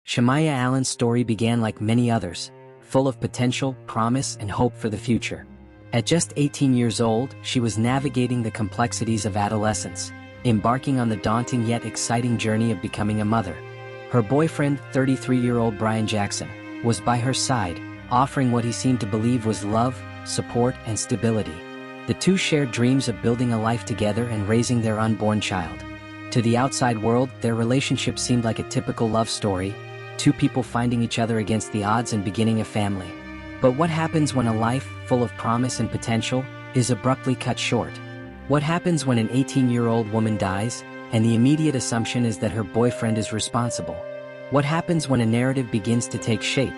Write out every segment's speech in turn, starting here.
Shamiya Allen's story began like many others, full of potential, promise, and hope for the future. At just 18 years old, she was navigating the complexities of adolescence, embarking on the daunting yet exciting journey of becoming a mother. Her boyfriend, 33-year-old Brian Jackson, was by her side, offering what he seemed to believe was love, support, and stability. The two shared dreams of building a life together and raising their unborn child. To the outside world, their relationship seemed like a typical love story, two people finding each other against the odds and beginning a family. But what happens when a life, full of promise and potential, is abruptly cut short? What happens when an 18-year-old woman dies, and the immediate assumption is that her boyfriend is responsible? What happens when a narrative begins to take shape,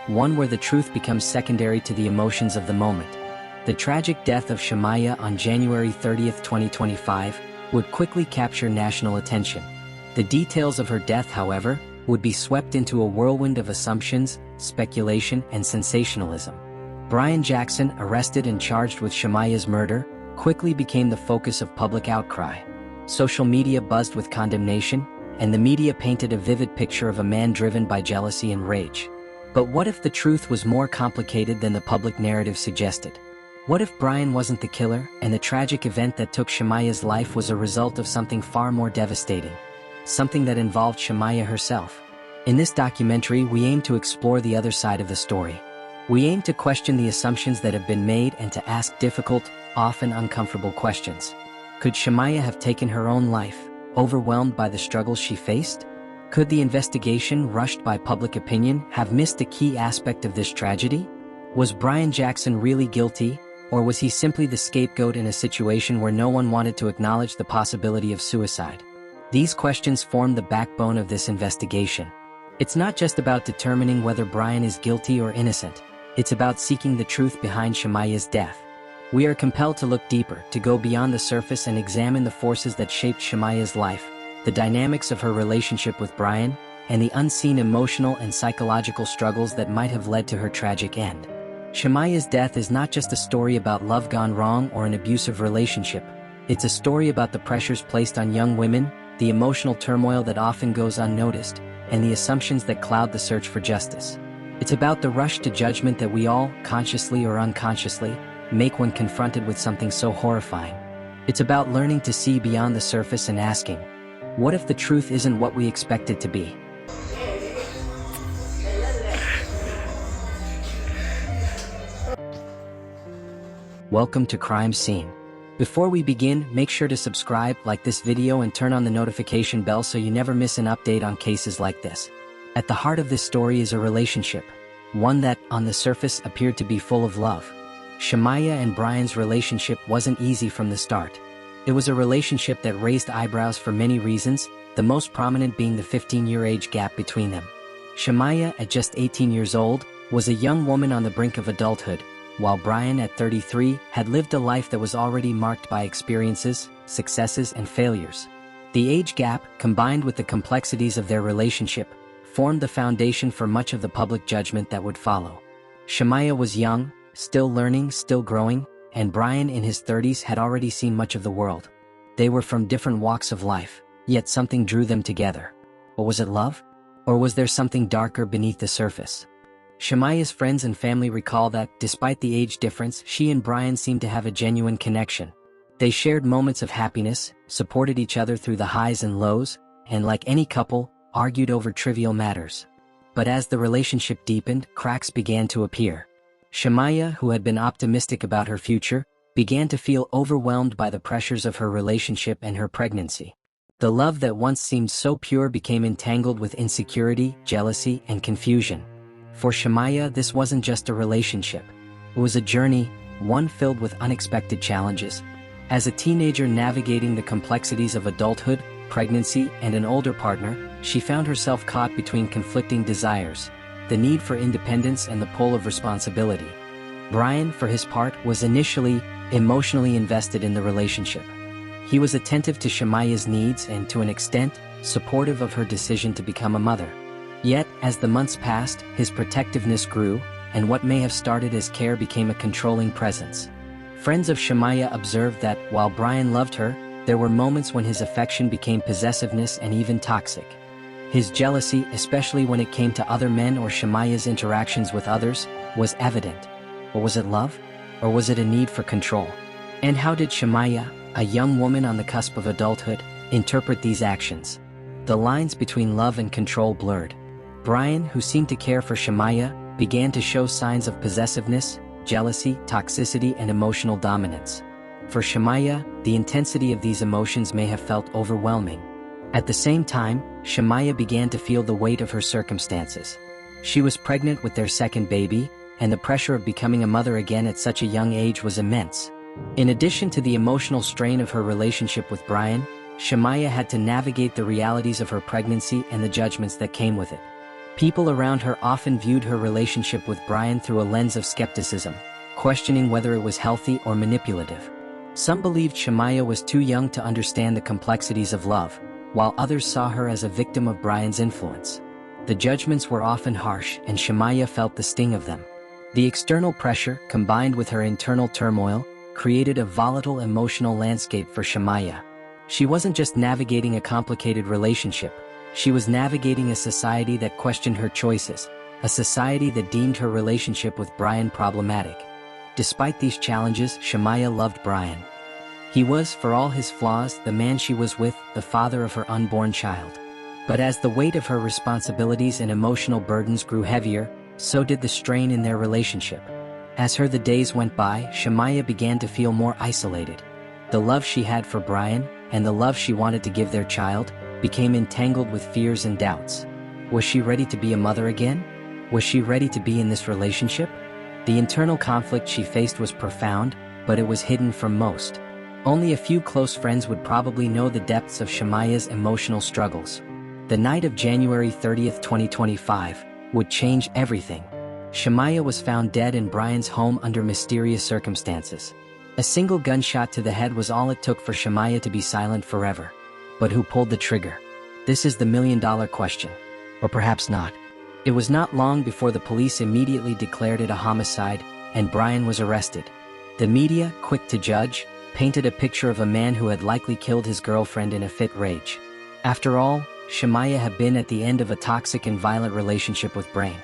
one where the truth becomes secondary to the emotions of the moment? The tragic death of Shamiya on January 30, 2025, would quickly capture national attention. The details of her death, however, would be swept into a whirlwind of assumptions, speculation, and sensationalism. Brian Jackson, arrested and charged with Shamiya's murder, quickly became the focus of public outcry. Social media buzzed with condemnation, and the media painted a vivid picture of a man driven by jealousy and rage. But what if the truth was more complicated than the public narrative suggested? What if Brian wasn't the killer, and the tragic event that took Shamiya's life was a result of something far more devastating? Something that involved Shamiya herself. In this documentary, we aim to explore the other side of the story. We aim to question the assumptions that have been made and to ask difficult, often uncomfortable questions. Could Shamiya have taken her own life, overwhelmed by the struggles she faced? Could the investigation, rushed by public opinion, have missed a key aspect of this tragedy? Was Brian Jackson really guilty, or was he simply the scapegoat in a situation where no one wanted to acknowledge the possibility of suicide? These questions form the backbone of this investigation. It's not just about determining whether Brian is guilty or innocent. It's about seeking the truth behind Shamiya's death. We are compelled to look deeper, to go beyond the surface and examine the forces that shaped Shamiya's life, the dynamics of her relationship with Brian, and the unseen emotional and psychological struggles that might have led to her tragic end. Shamiya's death is not just a story about love gone wrong or an abusive relationship. It's a story about the pressures placed on young women, the emotional turmoil that often goes unnoticed, and the assumptions that cloud the search for justice. It's about the rush to judgment that we all, consciously or unconsciously, make when confronted with something so horrifying. It's about learning to see beyond the surface and asking, what if the truth isn't what we expect it to be? Welcome to Crime Scene. Before we begin, make sure to subscribe, like this video, and turn on the notification bell so you never miss an update on cases like this. At the heart of this story is a relationship, one that, on the surface, appeared to be full of love. Shamiya and Brian's relationship wasn't easy from the start. It was a relationship that raised eyebrows for many reasons, the most prominent being the 15-year age gap between them. Shamiya, at just 18 years old, was a young woman on the brink of adulthood, while Brian, at 33, had lived a life that was already marked by experiences, successes, and failures. The age gap, combined with the complexities of their relationship, formed the foundation for much of the public judgment that would follow. Shamiya was young, still learning, still growing, and Brian, in his 30s, had already seen much of the world. They were from different walks of life, yet something drew them together. But was it love? Or was there something darker beneath the surface? Shamiya's friends and family recall that, despite the age difference, she and Brian seemed to have a genuine connection. They shared moments of happiness, supported each other through the highs and lows, and like any couple, argued over trivial matters. But as the relationship deepened, cracks began to appear. Shamiya, who had been optimistic about her future, began to feel overwhelmed by the pressures of her relationship and her pregnancy. The love that once seemed so pure became entangled with insecurity, jealousy, and confusion. For Shamiya, this wasn't just a relationship. It was a journey, one filled with unexpected challenges. As a teenager navigating the complexities of adulthood, pregnancy, and an older partner, she found herself caught between conflicting desires, the need for independence and the pull of responsibility. Brian, for his part, was initially emotionally invested in the relationship. He was attentive to Shamiya's needs and, to an extent, supportive of her decision to become a mother. Yet, as the months passed, his protectiveness grew, and what may have started as care became a controlling presence. Friends of Shamiya observed that, while Brian loved her, there were moments when his affection became possessiveness and even toxic. His jealousy, especially when it came to other men or Shamiya's interactions with others, was evident. Or was it love? Or was it a need for control? And how did Shamiya, a young woman on the cusp of adulthood, interpret these actions? The lines between love and control blurred. Brian, who seemed to care for Shamiya, began to show signs of possessiveness, jealousy, toxicity, and emotional dominance. For Shamiya, the intensity of these emotions may have felt overwhelming. At the same time, Shamiya began to feel the weight of her circumstances. She was pregnant with their second baby, and the pressure of becoming a mother again at such a young age was immense. In addition to the emotional strain of her relationship with Brian, Shamiya had to navigate the realities of her pregnancy and the judgments that came with it. People around her often viewed her relationship with Brian through a lens of skepticism, questioning whether it was healthy or manipulative. Some believed Shamiya was too young to understand the complexities of love, while others saw her as a victim of Brian's influence. The judgments were often harsh, and Shamiya felt the sting of them. The external pressure, combined with her internal turmoil, created a volatile emotional landscape for Shamiya. She wasn't just navigating a complicated relationship, she was navigating a society that questioned her choices, a society that deemed her relationship with Brian problematic. Despite these challenges, Shamiya loved Brian. He was, for all his flaws, the man she was with, the father of her unborn child. But as the weight of her responsibilities and emotional burdens grew heavier, so did the strain in their relationship. As the days went by, Shamiya began to feel more isolated. The love she had for Brian, and the love she wanted to give their child, became entangled with fears and doubts. Was she ready to be a mother again? Was she ready to be in this relationship? The internal conflict she faced was profound, but it was hidden from most. Only a few close friends would probably know the depths of Shamiya's emotional struggles. The night of January 30th, 2025, would change everything. Shamiya was found dead in Brian's home under mysterious circumstances. A single gunshot to the head was all it took for Shamiya to be silent forever. But who pulled the trigger? This is the million-dollar question. Or perhaps not. It was not long before the police immediately declared it a homicide, and Brian was arrested. The media, quick to judge, painted a picture of a man who had likely killed his girlfriend in a fit rage. After all, Shamiya had been at the end of a toxic and violent relationship with Brian.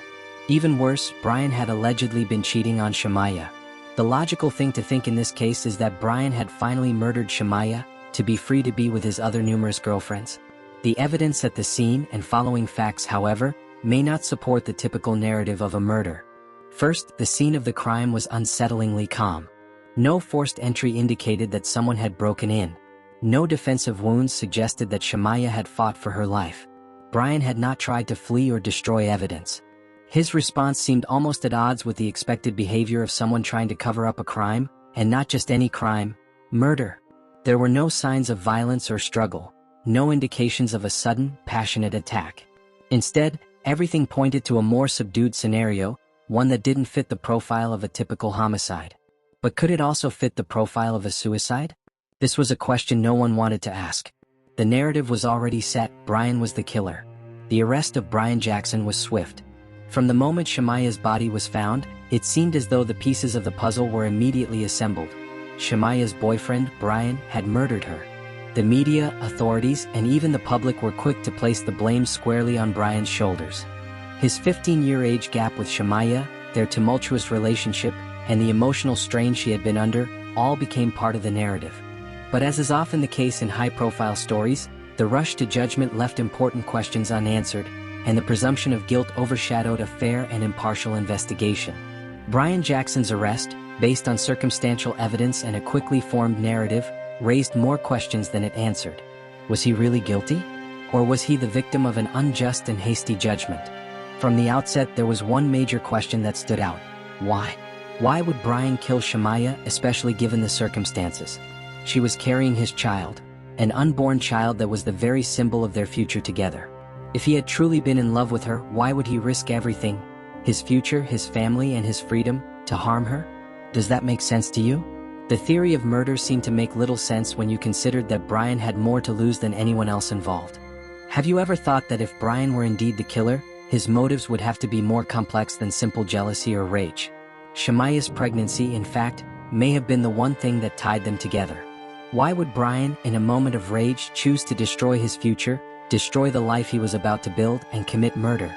Even worse, Brian had allegedly been cheating on Shamiya. The logical thing to think in this case is that Brian had finally murdered Shamiya, to be free to be with his other numerous girlfriends. The evidence at the scene and following facts, however, may not support the typical narrative of a murder. First, the scene of the crime was unsettlingly calm. No forced entry indicated that someone had broken in. No defensive wounds suggested that Shamiya had fought for her life. Brian had not tried to flee or destroy evidence. His response seemed almost at odds with the expected behavior of someone trying to cover up a crime, and not just any crime, murder. There were no signs of violence or struggle, no indications of a sudden, passionate attack. Instead, everything pointed to a more subdued scenario, one that didn't fit the profile of a typical homicide. But could it also fit the profile of a suicide? This was a question no one wanted to ask. The narrative was already set. Brian was the killer. The arrest of Brian Jackson was swift. From the moment Shamiya's body was found, it seemed as though the pieces of the puzzle were immediately assembled. Shamiya's boyfriend, Brian, had murdered her. The media, authorities, and even the public were quick to place the blame squarely on Brian's shoulders. His 15-year age gap with Shamiya, their tumultuous relationship, and the emotional strain she had been under, all became part of the narrative. But as is often the case in high-profile stories, the rush to judgment left important questions unanswered, and the presumption of guilt overshadowed a fair and impartial investigation. Brian Jackson's arrest, based on circumstantial evidence and a quickly formed narrative, raised more questions than it answered. Was he really guilty? Or was he the victim of an unjust and hasty judgment? From the outset, there was one major question that stood out. Why? Why would Brian kill Shamiya, especially given the circumstances? She was carrying his child, an unborn child that was the very symbol of their future together. If he had truly been in love with her, why would he risk everything, his future, his family, and his freedom, to harm her? Does that make sense to you? The theory of murder seemed to make little sense when you considered that Brian had more to lose than anyone else involved. Have you ever thought that if Brian were indeed the killer, his motives would have to be more complex than simple jealousy or rage? Shamiya's pregnancy, in fact, may have been the one thing that tied them together. Why would Brian, in a moment of rage, choose to destroy his future, destroy the life he was about to build, and commit murder.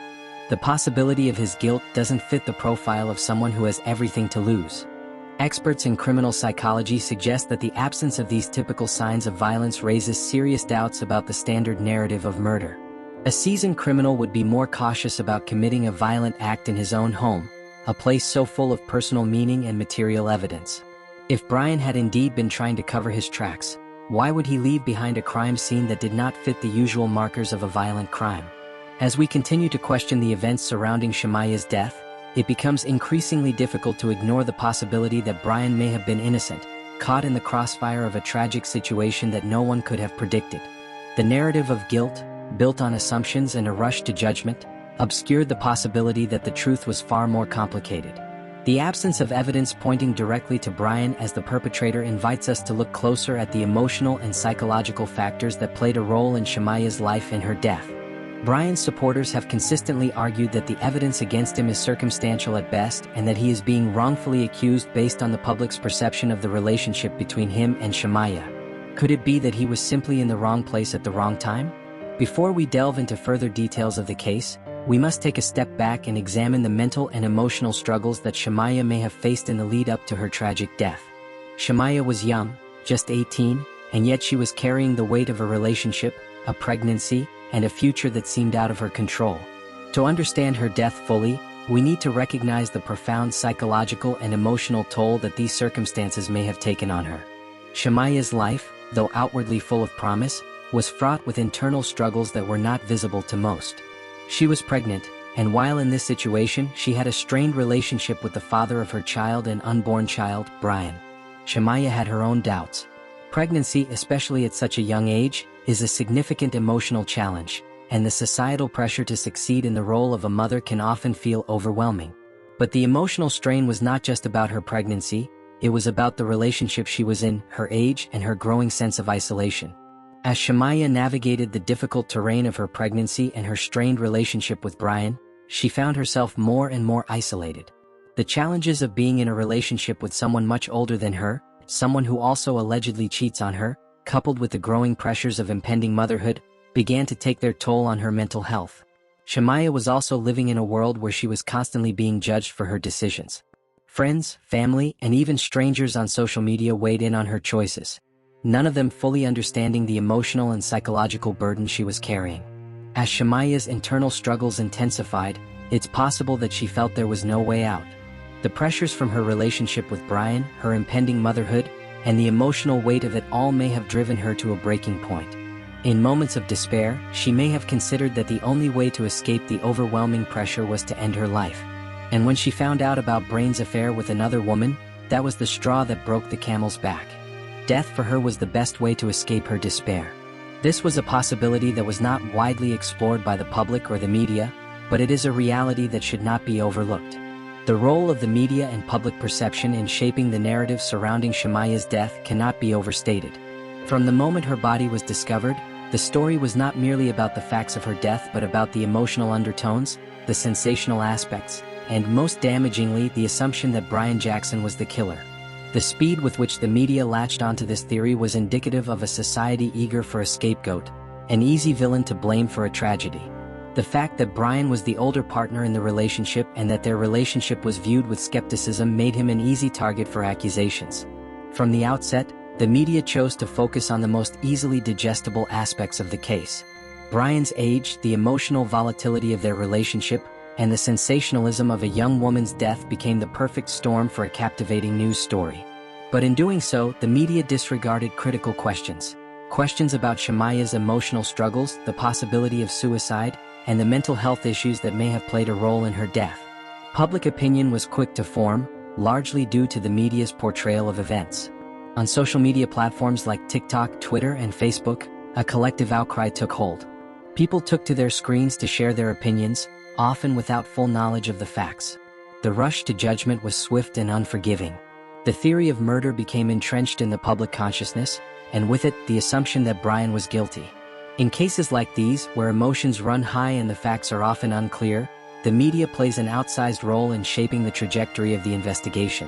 The possibility of his guilt doesn't fit the profile of someone who has everything to lose. Experts in criminal psychology suggest that the absence of these typical signs of violence raises serious doubts about the standard narrative of murder. A seasoned criminal would be more cautious about committing a violent act in his own home, a place so full of personal meaning and material evidence. If Brian had indeed been trying to cover his tracks, why would he leave behind a crime scene that did not fit the usual markers of a violent crime? As we continue to question the events surrounding Shamiya's death, it becomes increasingly difficult to ignore the possibility that Brian may have been innocent, caught in the crossfire of a tragic situation that no one could have predicted. The narrative of guilt, built on assumptions and a rush to judgment, obscured the possibility that the truth was far more complicated. The absence of evidence pointing directly to Brian as the perpetrator invites us to look closer at the emotional and psychological factors that played a role in Shamiya's life and her death. Brian's supporters have consistently argued that the evidence against him is circumstantial at best and that he is being wrongfully accused based on the public's perception of the relationship between him and Shamiya. Could it be that he was simply in the wrong place at the wrong time? Before we delve into further details of the case, we must take a step back and examine the mental and emotional struggles that Shamiya may have faced in the lead-up to her tragic death. Shamiya was young, just 18, and yet she was carrying the weight of a relationship, a pregnancy, and a future that seemed out of her control. To understand her death fully, we need to recognize the profound psychological and emotional toll that these circumstances may have taken on her. Shamiya's life, though outwardly full of promise, was fraught with internal struggles that were not visible to most. She was pregnant, and while in this situation, she had a strained relationship with the father of her child and unborn child, Brian. Shamiya had her own doubts. Pregnancy, especially at such a young age, is a significant emotional challenge, and the societal pressure to succeed in the role of a mother can often feel overwhelming. But the emotional strain was not just about her pregnancy, it was about the relationship she was in, her age, and her growing sense of isolation. As Shamiya navigated the difficult terrain of her pregnancy and her strained relationship with Brian, she found herself more and more isolated. The challenges of being in a relationship with someone much older than her, someone who also allegedly cheats on her, coupled with the growing pressures of impending motherhood, began to take their toll on her mental health. Shamiya was also living in a world where she was constantly being judged for her decisions. Friends, family, and even strangers on social media weighed in on her choices, none of them fully understanding the emotional and psychological burden she was carrying. As Shamiya's internal struggles intensified, it's possible that she felt there was no way out. The pressures from her relationship with Brian, her impending motherhood, and the emotional weight of it all may have driven her to a breaking point. In moments of despair, she may have considered that the only way to escape the overwhelming pressure was to end her life. And when she found out about Brian's affair with another woman, that was the straw that broke the camel's back. Death for her was the best way to escape her despair. This was a possibility that was not widely explored by the public or the media, but it is a reality that should not be overlooked. The role of the media and public perception in shaping the narrative surrounding Shamiya's death cannot be overstated. From the moment her body was discovered, the story was not merely about the facts of her death but about the emotional undertones, the sensational aspects, and most damagingly, the assumption that Brian Jackson was the killer. The speed with which the media latched onto this theory was indicative of a society eager for a scapegoat, an easy villain to blame for a tragedy. The fact that Brian was the older partner in the relationship and that their relationship was viewed with skepticism made him an easy target for accusations. From the outset, the media chose to focus on the most easily digestible aspects of the case. Brian's age, the emotional volatility of their relationship, and the sensationalism of a young woman's death became the perfect storm for a captivating news story. But in doing so, the media disregarded critical questions. Questions about Shamiya's emotional struggles, the possibility of suicide, and the mental health issues that may have played a role in her death. Public opinion was quick to form, largely due to the media's portrayal of events. On social media platforms like TikTok, Twitter, and Facebook, a collective outcry took hold. People took to their screens to share their opinions, often without full knowledge of the facts. The rush to judgment was swift and unforgiving. The theory of murder became entrenched in the public consciousness, and with it, the assumption that Brian was guilty. In cases like these, where emotions run high and the facts are often unclear, the media plays an outsized role in shaping the trajectory of the investigation.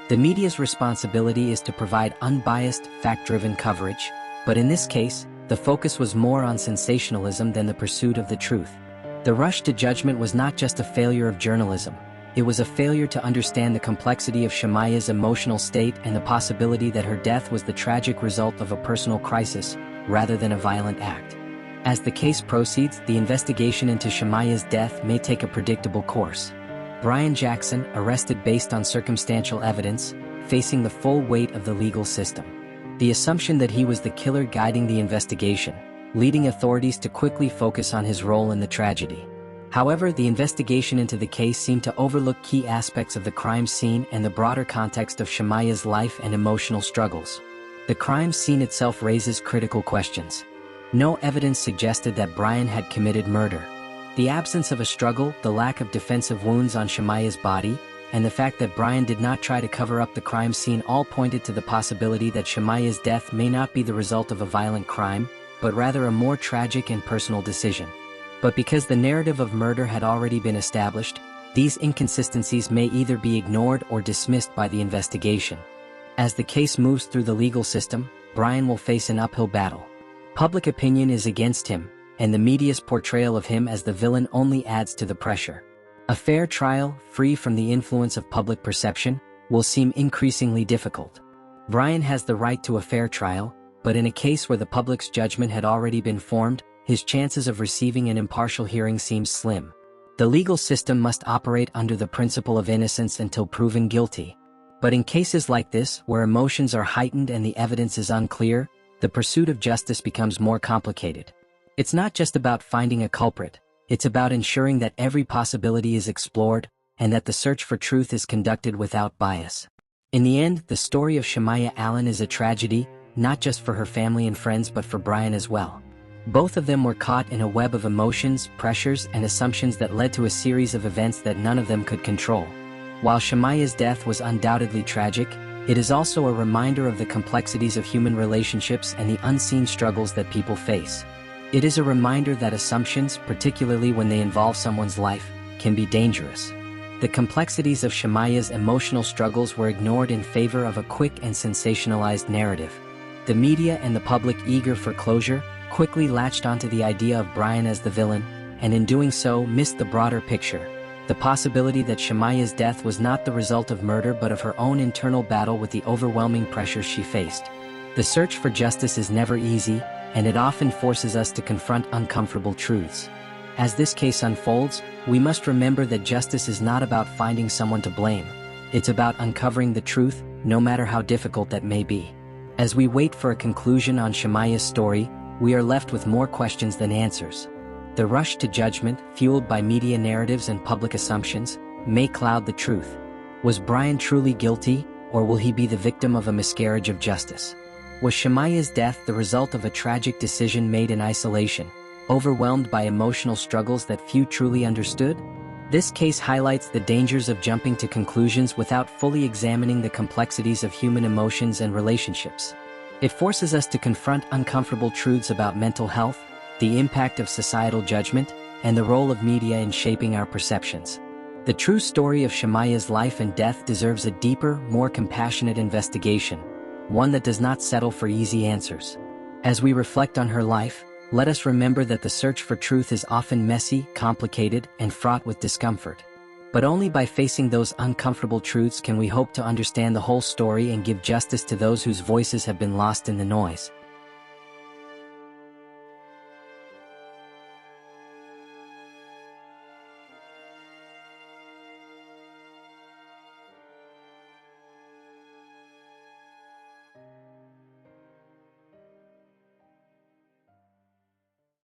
The media's responsibility is to provide unbiased, fact-driven coverage, but in this case, the focus was more on sensationalism than the pursuit of the truth. The rush to judgment was not just a failure of journalism, it was a failure to understand the complexity of Shamiya's emotional state and the possibility that her death was the tragic result of a personal crisis, rather than a violent act. As the case proceeds, the investigation into Shamiya's death may take a predictable course. Brian Jackson, arrested based on circumstantial evidence, facing the full weight of the legal system. The assumption that he was the killer guiding the investigation, leading authorities to quickly focus on his role in the tragedy. However, the investigation into the case seemed to overlook key aspects of the crime scene and the broader context of Shamiya's life and emotional struggles. The crime scene itself raises critical questions. No evidence suggested that Brian had committed murder. The absence of a struggle, the lack of defensive wounds on Shamiya's body, and the fact that Brian did not try to cover up the crime scene all pointed to the possibility that Shamiya's death may not be the result of a violent crime, but rather a more tragic and personal decision. But because the narrative of murder had already been established, these inconsistencies may either be ignored or dismissed by the investigation. As the case moves through the legal system, Brian will face an uphill battle. Public opinion is against him, and the media's portrayal of him as the villain only adds to the pressure. A fair trial, free from the influence of public perception, will seem increasingly difficult. Brian has the right to a fair trial, but in a case where the public's judgment had already been formed, his chances of receiving an impartial hearing seem slim. The legal system must operate under the principle of innocence until proven guilty. But in cases like this, where emotions are heightened and the evidence is unclear, the pursuit of justice becomes more complicated. It's not just about finding a culprit, it's about ensuring that every possibility is explored, and that the search for truth is conducted without bias. In the end, the story of Shamiya Allen is a tragedy, not just for her family and friends but for Brian as well. Both of them were caught in a web of emotions, pressures, and assumptions that led to a series of events that none of them could control. While Shamiya's death was undoubtedly tragic, it is also a reminder of the complexities of human relationships and the unseen struggles that people face. It is a reminder that assumptions, particularly when they involve someone's life, can be dangerous. The complexities of Shamiya's emotional struggles were ignored in favor of a quick and sensationalized narrative. The media and the public, eager for closure, quickly latched onto the idea of Brian as the villain, and in doing so missed the broader picture, the possibility that Shamiya's death was not the result of murder but of her own internal battle with the overwhelming pressures she faced. The search for justice is never easy, and it often forces us to confront uncomfortable truths. As this case unfolds, we must remember that justice is not about finding someone to blame. It's about uncovering the truth, no matter how difficult that may be. As we wait for a conclusion on Shamiya's story, we are left with more questions than answers. The rush to judgment, fueled by media narratives and public assumptions, may cloud the truth. Was Brian truly guilty, or will he be the victim of a miscarriage of justice? Was Shamiya's death the result of a tragic decision made in isolation, overwhelmed by emotional struggles that few truly understood? This case highlights the dangers of jumping to conclusions without fully examining the complexities of human emotions and relationships. It forces us to confront uncomfortable truths about mental health, the impact of societal judgment, and the role of media in shaping our perceptions. The true story of Shamiya's life and death deserves a deeper, more compassionate investigation, one that does not settle for easy answers. As we reflect on her life, let us remember that the search for truth is often messy, complicated, and fraught with discomfort. But only by facing those uncomfortable truths can we hope to understand the whole story and give justice to those whose voices have been lost in the noise.